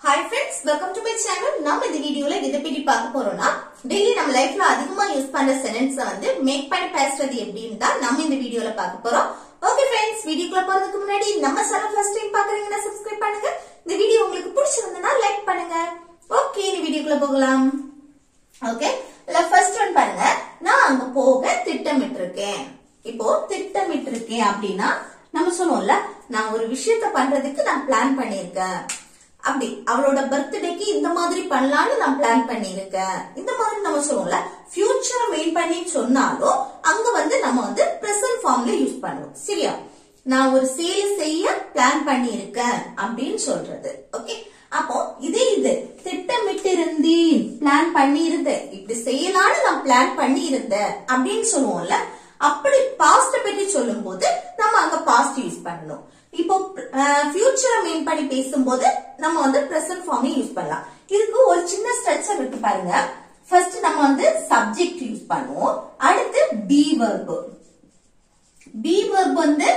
Hi friends, welcome to my channel. நம்ம இந்த வீடியோல இத பத்தி பார்க்க போறோம்னா டெய்லி நம்ம லைஃப்ல அதிகமா யூஸ் பண்ற சென்டென்ஸ் வந்து மேக் பண்ணி பேசுறது எப்படின்னு தான் நம்ம இந்த வீடியோல பார்க்க போறோம். ஓகே फ्रेंड्स, வீடியோக்குள்ள போறதுக்கு முன்னாடி நம்ம சேனல் ஃபர்ஸ்ட் டைம் பார்க்கறீங்கன்னா சப்ஸ்கிரைப் பண்ணுங்க. இந்த வீடியோ உங்களுக்கு பிடிச்சிருந்தா லைக் பண்ணுங்க. ஓகே, இந்த வீடியோக்குள்ள போகலாம். ஓகே, ஃபர்ஸ்ட் ஒன் பாருங்க. நான் அங்க போக திட்டமிட்டிருக்கேன். இப்போ திட்டமிட்டிருக்கேன் அப்படினா நம்ம சொல்லுவோம்ல, நான் ஒரு விஷயத்தை பண்றதுக்கு நான் பிளான் பண்ணிருக்கேன். அப்படி அவளோட பர்த்டேக்கு இந்த மாதிரி பண்ணலாம்னு நான் பிளான் பண்ணிருக்கேன். இந்த மாதிரி நம்ம சொல்லுவோம்ல, ஃபியூச்சரை மெயின் பண்ணி சொன்னாலும் அங்க வந்து நம்ம வந்து பிரசன்ட் ஃபார்ம்ல யூஸ் பண்ணுவோம். சரியா? நான் ஒரு சேல் செய்ய பிளான் பண்ணிருக்கேன் அப்படின்னு சொல்றது. ஓகே, அப்போ இது திட்டமிட்டு இருந்தேன், பிளான் பண்ணி இருந்தேன், இப்படி செய்யலாம்னு நான் பிளான் பண்ணி இருந்தேன் அப்படின்னு சொல்லுவோம்ல. அப்படி பாஸ்ட் பத்தி சொல்லும் போது நம்ம அங்க பாஸ்ட் யூஸ் பண்ணணும். இப்போ ஃபியூச்சரை மெயின் பண்ணி பேசும்போது நம்ம வந்து பிரசன்ட் ஃபார்மே யூஸ் பண்ணலாம். இதுக்கு ஒரு சின்ன ஸ்ட்ரக்சர் இருக்கு பாருங்க. ஃபர்ஸ்ட் நம்ம வந்து சப்ஜெக்ட் யூஸ் பண்ணுவோம். அடுத்து பி வெர்ப். பி வெர்ப் வந்து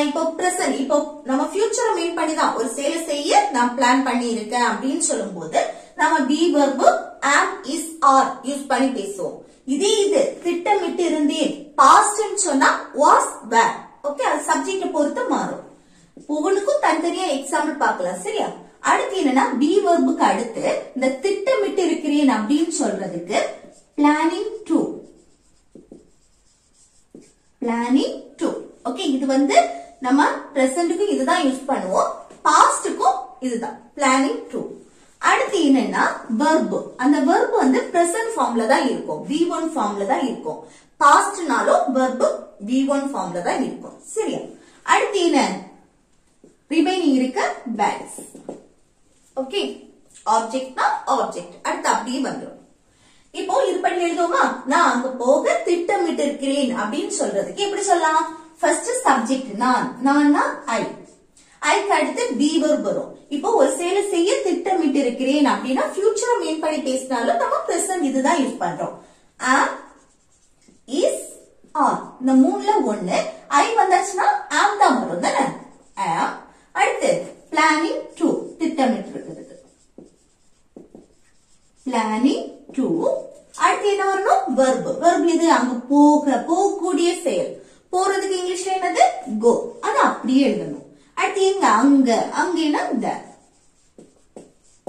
இப்போ பிரசன்ட், இப்போ நம்ம ஃபியூச்சரை மெயின் பண்ணி தான் ஒரு சேலை செய்ய நான் பிளான் பண்ணி இருக்கேன் அப்படின்னு சொல்லும் போது நம்ம B verb am, is, are use பண்ணி பேசுவோம். இது திட்டமிட்டு இருந்தேன் பாஸ்ட்னு சொன்னா was, were. ஓகே, அது சப்ஜெக்ட் பொறுத்து மாறும். ஒவ்வொன்றுக்கும் தனித்தனியா எக்ஸாம்பிள் பார்க்கலாம். சரியா? அடுத்து என்னன்னா, பி வெர்புக்கு அடுத்து இந்த திட்டமிட்டு இருக்கிறேன் அப்படின்னு சொல்றதுக்கு planning to. Planning to. Okay, இது வந்து நம்ம பிரசன்ட்க்கு இதுதான் யூஸ் பண்ணுவோம், பாஸ்டுக்கும் இதுதான் பிளானிங் டு. அடுத்து என்னன்னா வெர்ப். அந்த வெர்ப் வந்து பிரசன்ட் ஃபார்ம்ல தான் இருக்கும், V1 ஃபார்ம்ல தான் இருக்கும். பாஸ்ட்னாலும் வெர்ப் V1 ஃபார்ம்ல தான் இருக்கும். சரியா? அடுத்து என்ன ரிமைனிங் இருக்க பேட்ஸ். ஓகே, ஆப்ஜெக்ட்னா ஆப்ஜெக்ட் அடுத்து அப்படியே வந்துடும். இப்போ இது பண்ணி எழுதுவோமா? நான் அங்க போக திட்டமிட்டு இருக்கிறேன் அப்படின்னு சொல்றதுக்கு எப்படி சொல்லலாம்? ஃபர்ஸ்ட் சப்ஜெக்ட் நான், நான்னா ஐ, ஐக்கு அடுத்து பி வெர்ப் வரும். இப்போ ஒரு சேலை செய்ய திட்டமிட்டு இருக்கிறேன் அப்படின்னா ஃபியூச்சரை மெயின் பண்ணி பேசினாலும் நம்ம பிரசன்ட் இதுதான் யூஸ் பண்றோம். am, is, are இந்த மூணுல ஒண்ணு ஐ வந்தாச்சுன்னா am தான் வரும் தானே? am. அடுத்து பிளானிங் டு, திட்டமிட்டு இருக்கிறது. Planning to. அடுத்து என்ன வரணும்? வெர்ப். வெர்ப் எது? அங்க போகக்கூடிய செயல். போறதுக்கு இங்கிலீஷ்ல என்னது? go. அது அப்படியே எழுதணும். அடுத்து எங்க? அங்க, அங்கன்னா there.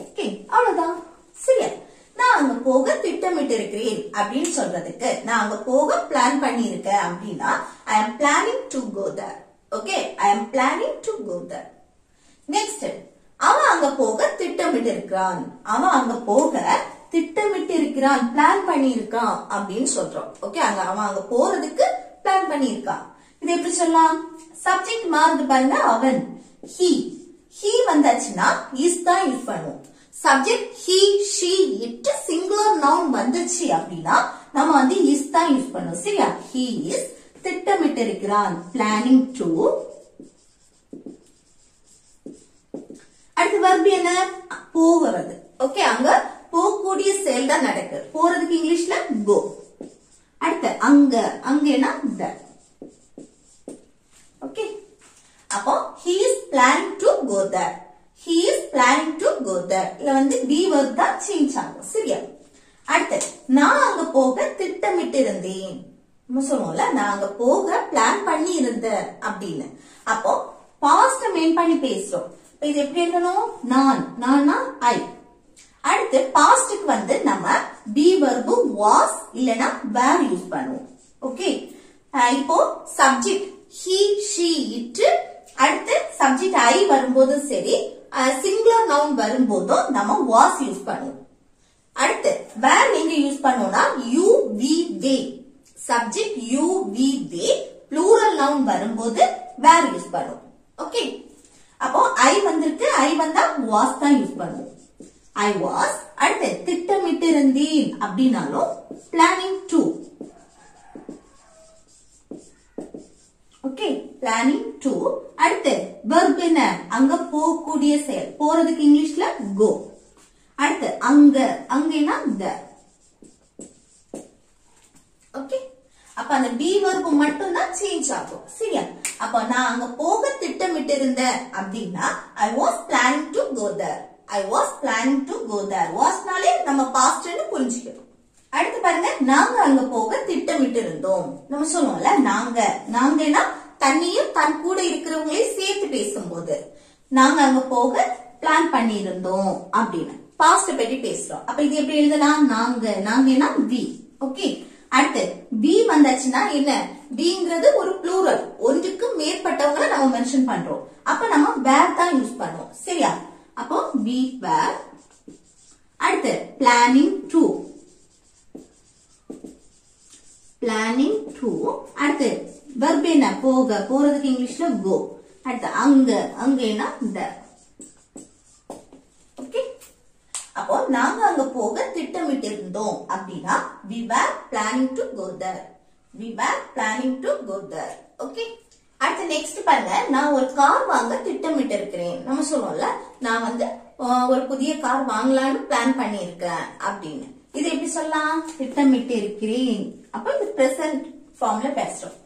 ஓகே, அவ்வளவுதான். சரியா? நான் அங்க போக திட்டமிட்டு இருக்கிறேன் அப்படின்னு சொல்றதுக்கு நான் அங்க போக பிளான் பண்ணி இருக்கேன் அப்படின்னா I am planning to go there. Okay, I am planning to go there. Next, அவன் அங்க போக திட்டமிட்டு இருக்கிறான். அவன் அங்க போக திட்டமிட்டு இருக்கிறான், பிளான் பண்ணி இருக்கான் அப்படின்னு சொல்றோம். ஓகே, அவன் அங்க போறதுக்கு பிளான் பண்ணி இருக்கான். இது எப்படி சொல்லலாம்? சப்ஜெக்ட் மாறுது பாருங்க. அவன், he வந்தாச்சுன்னா is தான் யூஸ் பண்ணுவோம். Subject he, she, it singular noun வந்துச்சு அப்படின்னா நம்ம வந்து is தான் யூஸ் பண்ணுவோம். சரியா? he is திட்டமிட்டு இருக்கிறான், planning to. அடுத்து verb என்ன? போகிறது. ஓகே, அங்க போகக்கூடிய செயல் தான் நடக்குது. போறதுக்கு இங்கிலீஷ்ல go. அடுத்து அங்கன்னா there. ஓகே, அப்போ he is planning to go there. He is planning to go there. இல்ல வந்து be verb தான் சேஞ்ச் ஆகும். சரியா? அடுத்து நான் அங்க போக திட்டமிட்டு இருந்தேன். நம்ம சொல்லுவோம்ல, நான் அங்க போக பிளான் பண்ணி இருந்தேன் அப்படின்னு. அப்போ பாஸ்ட் மெயின் பண்ணி பேசுறோம். இது எப்படி எழுதணும்? நான்னா I. அடுத்து பாஸ்டுக்கு வந்து நம்ம be verb was இல்லனா were யூஸ் பண்ணுவோம். ஓகே, இப்போ சப்ஜெக்ட் he, she, it. அடுத்து சப்ஜெக்ட் I வரும்போது சரி, சிங்குலர் நவுன் வரும்போதும் நம்ம was யூஸ் பண்ணுவோம். அடுத்து where நீங்க யூஸ் பண்ணோம்னா you, we, they. Subject you, we, they. Plural noun வரும்போது where யூஸ் பண்ணுவோம். ஓகே, அப்போ I வந்திருக்கு, I வந்தா was தான் யூஸ் பண்ணுவோம். I was. அடுத்து திட்டமிட்டு இருந்தேன் அப்படின்னாலும் planning to. ஓகே, பிளானிங் டு. அடுத்து வெர்ப் என்ன? அங்க போகக்கூடிய செயல். போறதுக்கு இங்கிலீஷ்ல go. அடுத்து அங்கன்னா there. ஓகே, அப்ப அந்த பி வெர்ப் மட்டும் தான் சேஞ்ச் ஆகும். சரியா? அப்ப நான் அங்க போக திட்டமிட்டு இருந்தேன் அப்படின்னா I was planning to go there. I was planning to go there. wasனாலே நம்ம past ன்னு புரிஞ்சுக்கணும். அடுத்து பாருங்க நாங்க அங்க போக திட்டமிட்டு இருந்தோம். நம்ம சொல்லுவோம்ல நாங்கன்னா தன்னையும் தன் கூட இருக்கிறவங்களையும் சேர்த்து பேசும்போது நாங்க அங்க போக பிளான் பண்ணி இருந்தோம் அப்படின்னு பாஸ்ட் பத்தி பேசுறோம். அப்ப இது எப்படி எழுதலாம்? நாங்கன்னா we. ஓகே. அடுத்து பி வந்தாச்சுன்னா என்ன? பிங்கிறது ஒரு ப்ளூரல், ஒன்றுக்கு மேற்பட்டவங்களை நம்ம மென்ஷன் பண்றோம். அப்ப நம்ம வேர் தான் யூஸ் பண்ணுவோம். சரியா? அப்போ we were. அடுத்து planning to. அடுத்து verb என்ன? போறதுக்கு இங்கிலீஷ்ல go. அடுத்து அங்கன்னா the. ஓகே. அப்போ நாங்க அங்க போக திட்டமிட்டு இருந்தோம் அப்படின்னா we were planning to go there. Okay. அடுத்து நெக்ஸ்ட் பாருங்க, நான் ஒரு கார் வாங்க திட்டமிட்டு இருக்கிறேன். நம்ம சொல்லுவோம்ல நான் வந்து ஒரு புதிய கார் வாங்கலாம்னு பிளான் பண்ணி இருக்கேன் அப்படின்னு. இது எப்படி சொல்லலாம்? திட்டமிட்டு இருக்கிறேன். அப்ப இது பிரசன்ட் ஃபார்ம்ல பேசுறோம்.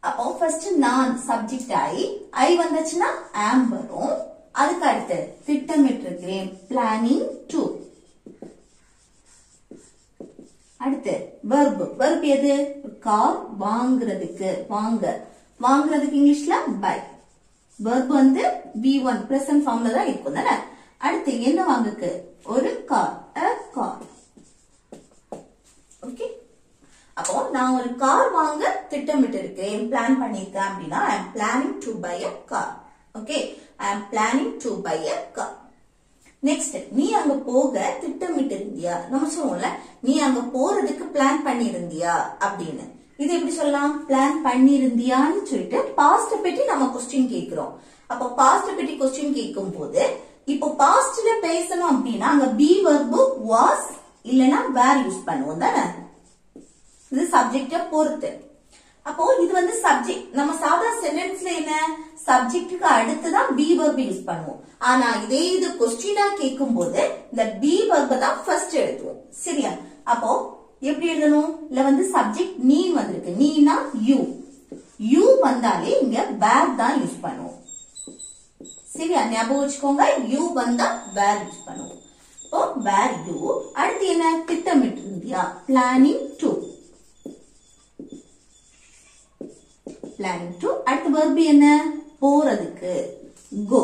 அப்போ ஃபர்ஸ்ட் நான் சப்ஜெக்ட் ஐ வந்துச்சுன்னா am வரும். அதுக்கு அடுத்து திட்டமிட்டு இருக்கிறேன் planning to. அடுத்து verb எது? கார் வாங்குறதுக்கு இங்கிலீஷ்ல buy. verb வந்து V1 present ஃபார்ம்ல தான் இருக்கும் தானே. அடுத்து என்ன வாங்குக்கு? ஒரு கார், a car. ஓகே. அப்போ நான் ஒரு கார் வாங்க திட்டமிட்டு இருக்கிறேன், பிளான் பண்ணிருக்கேன் அப்படின்னா I am planning to buy a car. Okay. I am planning to buy a car. Next நீ அங்க போக திட்டமிட்டு இருந்தியா? நம்ம சொல்லுவோம்ல நீ அங்க போறதுக்கு பிளான் பண்ணி இருந்தியா அப்படின்னு. இது எப்படி சொல்லலாம்? பிளான் பண்ணி இருந்தியான்னு சொல்லிட்டு பாஸ்ட் பத்தி நம்ம கொஸ்டின் கேக்குறோம். அப்போ பாஸ்ட் பத்தி கொஸ்டின் கேட்கும் போது இப்போ பாஸ்ட்ல பேசணும் அப்படின்னா அங்க பி verb was இல்லனா were யூஸ் பண்ணுவோம் தானே. இது சப்ஜெக்ட பொறுத்து. அப்போ இது வந்து சப்ஜெக்ட். நம்ம சாதா சென்டென்ஸ்ல என்ன? சப்ஜெக்ட்டுக்கு அடுத்துதான் பி verb யூஸ் பண்ணுவோம். ஆனா இதே இது கொஸ்டினா கேட்கும் போது இந்த பி verb தான் ஃபர்ஸ்ட் எழுதுவோம். சரியா? அப்போ எப்படி எழுதணும்? இல்ல வந்து சப்ஜெக்ட் நீ வந்திருக்கு, நீனா யூ வந்தாலே இங்க வேர் தான் யூஸ் பண்ணுவோம். சரியா? ஞாபகம் வச்சுக்கோங்க, யூ வந்தா வேர் யூஸ் பண்ணுவோம். இப்போ வேர் யூ. அடுத்து என்ன? திட்டமிட்டு இருந்தியா? Planning to. அடுத்து verb என்ன? போறதுக்கு go.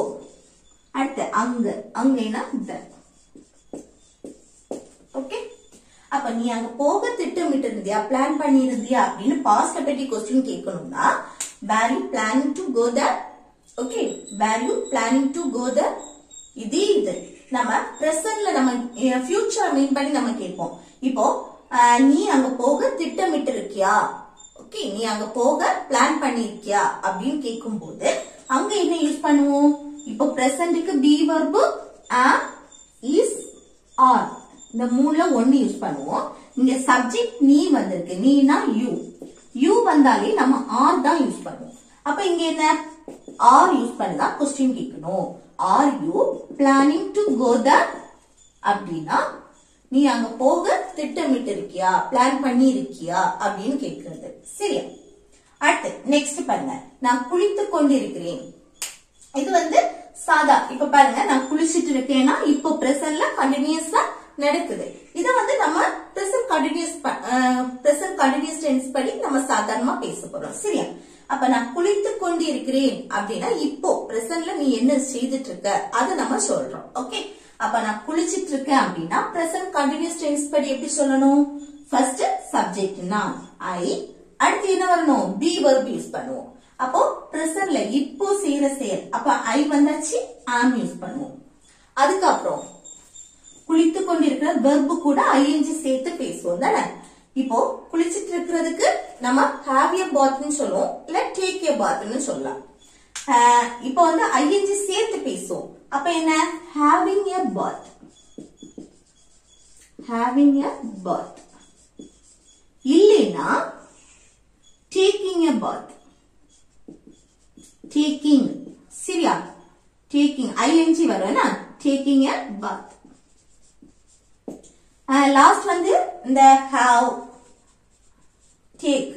அடுத்து அங்கன்னா the. ஓகே. அப்ப நீ அங்க போக திட்டமிட்டு இருந்தியா, பிளான் பண்ணி இருந்தியா அப்படின்னு பாஸ்ட் பத்தி கொஸ்டின் கேட்கணும்னா were you planning to go there? Okay. were you planning to go there? இது நம்ம பிரசன்ட்ல நம்ம ஃபியூச்சர் மீன் பண்ணி நம்ம கேட்போம். இப்போ நீ அங்க போக திட்டமிட்டு இருக்கியா? ஓகே. நீ அங்க போக பிளான் பண்ணி இருக்கியா அப்படின்னு கேட்கும் போது அங்க என்ன யூஸ் பண்ணுவோம்? இப்போ பிரசன்ட்க்கு B verb am, is, are இந்த மூணுல ஒன்னு யூஸ் பண்ணுவோம். இங்க சப்ஜெக்ட் நீ வந்திருக்கு, நீனா யூ வந்தாலே நம்ம ஆர் தான் யூஸ் பண்ணுவோம். அப்ப இங்க என்ன? ஆர் யூஸ் பண்ணா கொஸ்டின் கேட்கணும். Are you planning to go there? அப்படின்னா நீ அங்க போக திட்டமிட்டு இருக்கியா, பிளான் பண்ணி இருக்கியா அப்படின்னு கேட்கிறது. சரியா? அடுத்து நெக்ஸ்ட் பாருங்க, நான் குளித்து கொண்டிருக்கிறேன். இது வந்து சாதா. இப்ப பாருங்க நான் குளிச்சிட்டு இருக்கேன்னா இப்போ பிரசன்ட்ல கண்டினியூஸா நடக்குது. இத வந்து நம்ம பிரசன்ட் கண்டினியூஸ் டென்ஸ் படி நம்ம சாதாரணமா பேச போறோம். சரியா? அப்ப நான் குளித்து கொண்டு இருக்கிறேன் அப்படின்னா இப்போ பிரசன்ட்ல நீ என்ன செய்துட்டு இருக்க அதை நம்ம சொல்றோம். ஓகே. அப்ப நான் குளிச்சிட்டு இருக்கேன் அப்படின்னா பிரசன்ட் கண்டினியூஸ் டென்ஸ் படி எப்படி சொல்லணும்? ஃபர்ஸ்ட் சப்ஜெக்ட் நான் ஐ, அடுத்து என்ன வரணும்? பி verb யூஸ் பண்ணுவோம். அப்போ பிரசன்ட்ல இப்போ செய்யற செயல், அப்ப ஐ வந்தாச்சு am யூஸ் பண்ணுவோம். அதுக்கப்புறம் குளித்து கொண்டிருக்கிற verb கூட ing சேர்த்து பேசுவோம் தானே. இப்போ குளிச்சிட்டு இருக்கிறதுக்கு நம்ம have a bath ன்னு சொல்லுவோம், இல்ல take a bath ன்னு சொல்லலாம். இப்போ வந்து ing சேர்த்து பேசுவோம். அப்ப என்ன? having a bath. இல்லைனா taking a bath. சரியா? taking ing வரும்னா taking a bath. லாஸ்ட் வந்து இந்த have, take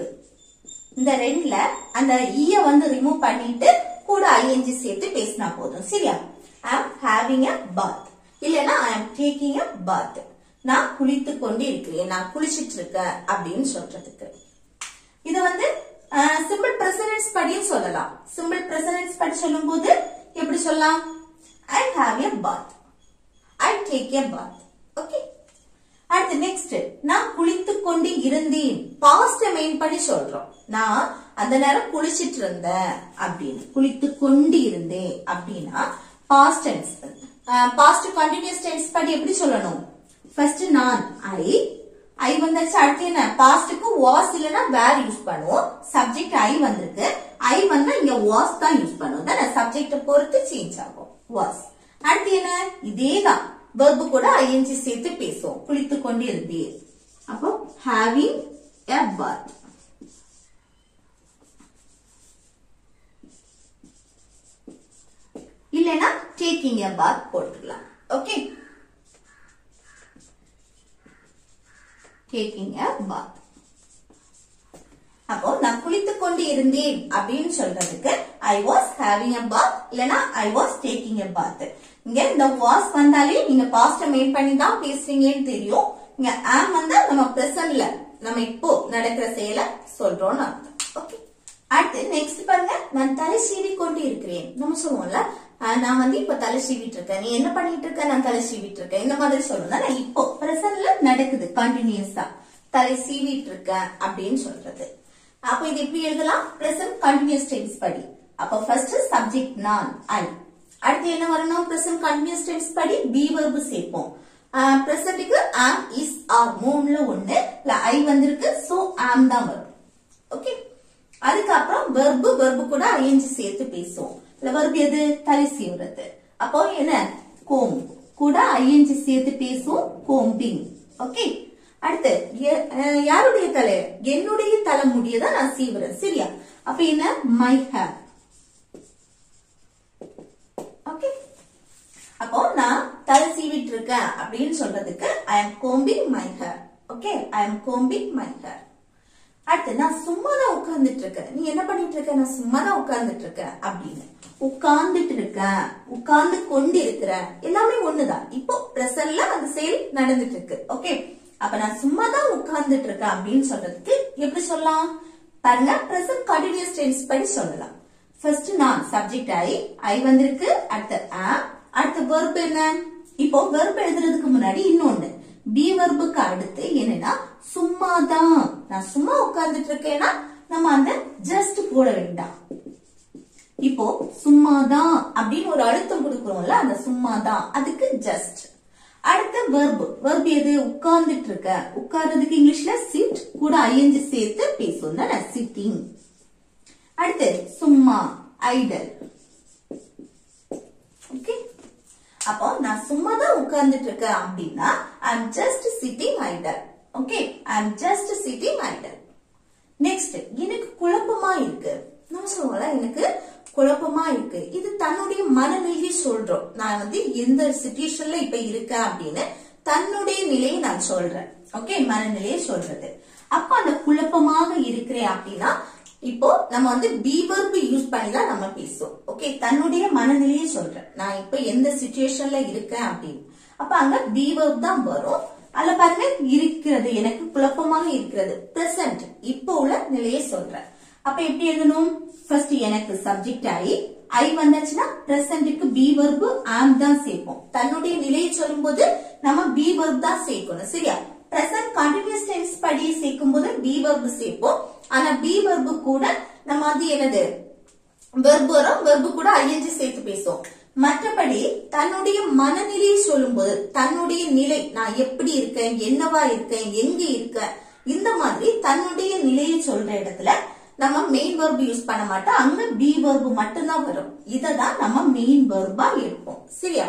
இந்த ரெண்டுல அந்த ஈய வந்து ரிமூவ் பண்ணிட்டு கூட ing சேர்த்து பேசினா போதும். சரியா? I am having a bath. இல்லனா I am taking a bath. நான் குளித்துக் கொண்டு இருக்கிறேன், நான் குளிச்சிட்டு இருக்கேன் அப்படின்னு சொல்றதுக்கு. இது வந்து சிம்பிள் பிரசன்ஸ் படியும் சொல்லலாம். சிம்பிள் பிரசன்ஸ் படி சொல்லும்போது எப்படி சொல்லலாம்? I have a bath, I take a bath. Okay. அடுத்து நெக்ஸ்ட், நான் குளித்துக் கொண்டு இருந்தேன், பாஸ்ட் மெயின் பண்ணி சொல்றோம். நான் அந்த நேரம் குளிச்சிட்டு இருந்தேன் அப்படின்னு, குளித்துக் கொண்டு இருந்தேன் அப்படின்னா past tense. Past continuous tense படி எப்படி சொல்லணும்? ஃபர்ஸ்ட் நான் ஐ வந்தாச்சு. அடுத்து என்ன? பாஸ்டுக்கு வாஸ் இல்லனா வேர் யூஸ் பண்ணுவோம். சப்ஜெக்ட் ஐ வந்திருக்கு, ஐ வந்தா இங்க வாஸ் தான் யூஸ் பண்ணுவோம். தானே சப்ஜெக்ட பொறுத்து சேஞ்ச் ஆகும் வாஸ். அடுத்து என்ன? இதேதான் verb கூட ing சேர்த்து பேசுவோம். குளித்துக் கொண்டு இருந்தேன், அப்போ having a bath. இல்லனா taking a bath போட்டுக்கலாம். Okay, taking a bath. அப்போ நான் குளித்துக் கொண்டு இருந்தேன் அப்படின்னு சொல்றதுக்கு I was having a bath இல்லனா I was taking a bath. இங்க இந்த was வந்தாலே நீங்க பாஸ்ட் மெயின் பண்ணி தான் பேசுறீங்கன்னு தெரியும். இங்க am வந்தா நம்ம பிரசன்ட்ல நம்ம இப்போ நடக்கிற செயலை சொல்றோம்னு அர்த்தம். ஓகே. அடுத்து நெக்ஸ்ட் பாருங்க, நான் தலை சீவி கொண்டு இருக்கிறேன். நம்ம சொல்லுவோம்ல, நான் வந்து இப்ப தலை சீவிட்டு இருக்கேன், நீ என்ன பண்ணிட்டு இருக்க? நான் தலை சீவிட்டு இருக்கேன். இந்த மாதிரி சொல்லணும். இப்போ பிரசன்ட்ல நடக்குது, கண்டினியூஸா தலை சீவிட்டு இருக்கேன் அப்படின்னு சொல்றது. அப்ப இது எப்படி எழுதலாம்? பிரசன்ட் கண்டினியூஸ் டென்ஸ் படி. அப்ப ஃபர்ஸ்ட் சப்ஜெக்ட் நான் ஐ. அடுத்து என்ன வரணும்? பிரசன்ட் கண்டினியூஸ் டென்ஸ் படி பி வெர்ப் சேர்ப்போம். பிரசன்ட்க்கு am is are மூணுல ஒண்ணு ஐ வந்திருக்கு, சோ am தான் வரும். ஓகே. அதுக்கப்புறம் வெர்ப் கூட ing சேர்த்து பேசுவோம். வெர்ப் எது? தலை சீவுறது. அப்போ என்ன? கோம் கூட ing சேர்த்து பேசுவோம், கோம்பிங். ஓகே. அடுத்து யாருடைய தலை? என்னுடைய தலை முடியதான் நான் சீவுறேன். சரியா? அப்ப என்ன? My hair. ஓகே. அப்போ நான் தலை சீவிட்டு இருக்கேன் அப்படின்னு சொல்றதுக்கு I am combing my hair. Okay, I am combing my hair. அடுத்து நான் சும்மா தான் உட்கார்ந்துட்டு இருக்கேன், நீ என்ன பண்ணிட்டு இருக்க? நான் சும்மா தான் உட்கார்ந்துட்டு இருக்கேன் அப்படின்னு. உட்கார்ந்துட்டு இருக்கேன், உட்கார்ந்து கொண்டு இருக்கிறேன், எல்லாமே ஒண்ணுதான். இப்போ பிரசன்ட்ல அந்த செயல் நடந்துட்டு இருக்கு. ஓகே. அப்ப நான் சும்மா தான் உட்கார்ந்துட்டு இருக்கேன் அப்படின்னு சொல்றதுக்கு எப்படி சொல்லலாம்? பாருங்க, பிரசன்ட் கண்டினியூஸ் டென்ஸ் படி சொல்லலாம். ஃபர்ஸ்ட் நான் சப்ஜெக்ட் ஐ வந்திருக்கு, அடுத்து am, அடுத்து வெர்ப் என்ன? இப்போ வெர்ப் எழுதுறதுக்கு முன்னாடி இன்னொன்னு பி வெர்புக்கு அடுத்து என்னன்னா சும்மாதான். நான் சும்மா உட்கார்ந்துட்டு இருக்கேன்னா நம்ம அந்த ஜஸ்ட் போட வேண்டாம். இப்போ சும்மாதான் அப்படின்னு ஒரு அழுத்தம் கொடுக்கிறோம்ல, அந்த சும்மாதான் அதுக்கு ஜஸ்ட். அடுத்த வெர்ப் எது? உட்கார்ந்துட்டு இருக்க. உட்கார்றதுக்கு இங்கிலீஷ்ல சிட் கூட ing சேர்த்து பேசுவோம் தானே, சிட்டிங். அடுத்து சும்மா ஐடல். ஓகே. அப்போ நான் சும்மா தான் உட்கார்ந்துட்டு இருக்கேன் அப்படின்னா I am just sitting idle. Okay, I am just sitting idle. Next, எனக்கு குழப்பமா இருக்கு. நம்ம சொல்லுவோம்ல, எனக்கு குழப்பமா இருக்கு. இது தன்னுடைய மனநிலையை சொல்றோம். நான் வந்து எந்த சிச்சுவேஷன்ல இப்ப இருக்கேன் அப்படின்னு தன்னுடைய நிலையை நான் சொல்றேன். ஓகே, மனநிலையை சொல்றது. அப்ப அந்த குழப்பமாக இருக்கிறேன் அப்படின்னா இப்போ நம்ம வந்து பி வெர்ப் யூஸ் பண்ணி தான் நம்ம பேசுவோம். ஓகே, தன்னுடைய மனநிலையை சொல்றேன், நான் இப்ப எந்த சிச்சுவேஷன்ல இருக்கேன் அப்படின்னு. அப்ப அங்க பி வெர்ப் தான் வரும். அதுல பாருங்க, இருக்கிறது, எனக்கு குழப்பமாக இருக்கிறது, பிரசன்ட் இப்போ உள்ள நிலையை சொல்றேன். அப்ப எப்படி எழுதணும்? ஃபர்ஸ்ட் எனக்கு சப்ஜெக்ட் ஐ வந்தாச்சுன்னா பிரசன்ட்க்கு பி வெர்ப் am தான் சேர்ப்போம். தன்னுடைய நிலையை சொல்லும் போது நம்ம பி வெர்ப் தான் சேர்க்கணும். சரியா? பிரசன்ட் கண்டினியூஸ் டென்ஸ் படி சேர்க்கும் போது பி வெர்ப் சேர்ப்போம். ஆனா பி வெர்ப் கூட நம்ம வந்து என்னது வெர்ப் வரும், வெர்ப் கூட ing சேர்த்து பேசுவோம். மற்றபடி தன்னுடைய மனநிலையை சொல்லும் போது தன்னுடைய நிலை, நான் எப்படி இருக்கேன், என்னவா இருக்கேன், எங்க இருக்கேன், இந்த மாதிரி தன்னுடைய நிலையை சொல்ற இடத்துல நம்ம மெயின் வெர்ப் யூஸ் பண்ண மாட்டோம். அங்க பி வெர்ப் மட்டும்தான் வரும். இததான் நம்ம மெயின் வெர்பா எடுப்போம். சரியா?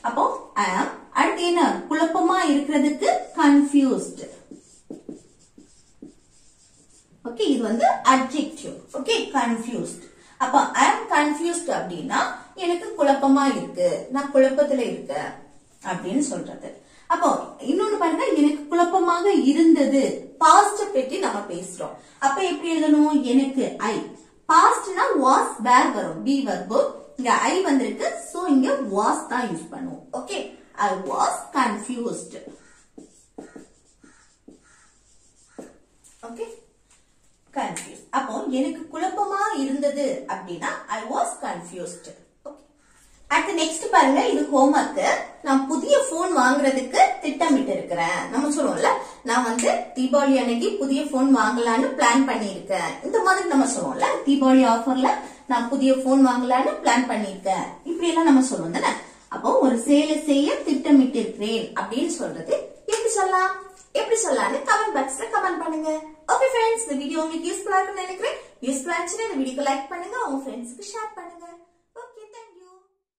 அப்போ am. அடுத்து என்ன? குழப்பமா இருக்கிறதுக்கு confused. ஓகே, இது வந்து adjective. Okay, confused. அப்ப I am confused அப்படின்னா எனக்கு குழப்பமா இருக்கு, நான் குழப்பத்துல இருக்கேன் அப்படின்னு சொல்றது. அப்போ இன்னொன்னு பாருங்க, எனக்கு குழப்பமாக இருந்தது, பாஸ்ட் பத்தி நம்ம பேசுறோம். அப்ப எப்படி எழுதணும்? எனக்கு ஐ. பாஸ்ட்னா வாஸ் வேர் வரும், பி வெர்ப். இங்க ஐ வந்திருக்கு, சோ இங்க வாஸ் தான் யூஸ் பண்ணுவோம். Okay, I was confused. Okay, confused. அப்போ எனக்கு குழப்பமா இருந்தது அப்படின்னா I was confused. அடுத்து நெக்ஸ்ட் பாருங்க, இது ஹோம்வொர்க். நான் புதிய போன் வாங்குறதுக்கு திட்டமிட்டு இருக்கிறேன். நம்ம சொல்லுவோம்ல, நான் வந்து தீபாவளி அன்னைக்கு புதிய போன் வாங்கலான்னு பிளான் பண்ணிருக்கேன். இந்த மாதிரி நம்ம சொல்லுவோம்ல, தீபாவளி ஆஃபர்ல நான் புதிய போன் வாங்கலான்னு பிளான் பண்ணிருக்கேன். இப்படி எல்லாம் நம்ம சொல்லுவோம் தானே. அப்போ ஒரு செயலை செய்ய திட்டமிட்டு இருக்கிறேன் அப்படின்னு சொல்றது எப்படி சொல்லலாம், எப்படி சொல்லலாம்னு கமெண்ட் பாக்ஸ்ல கமெண்ட் பண்ணுங்க. ஓகே ஃப்ரெண்ட்ஸ், இந்த வீடியோ உங்களுக்கு யூஸ்ஃபுல்லா இருக்குன்னு நினைக்கிறேன். யூஸ்ஃபுல்லா இருந்துச்சுன்னா இந்த வீடியோக்கு லைக் பண்ணுங்க, உங்க ஃப்ரெண்ட்ஸ்க்கு ஷேர் பண்ணுங்க.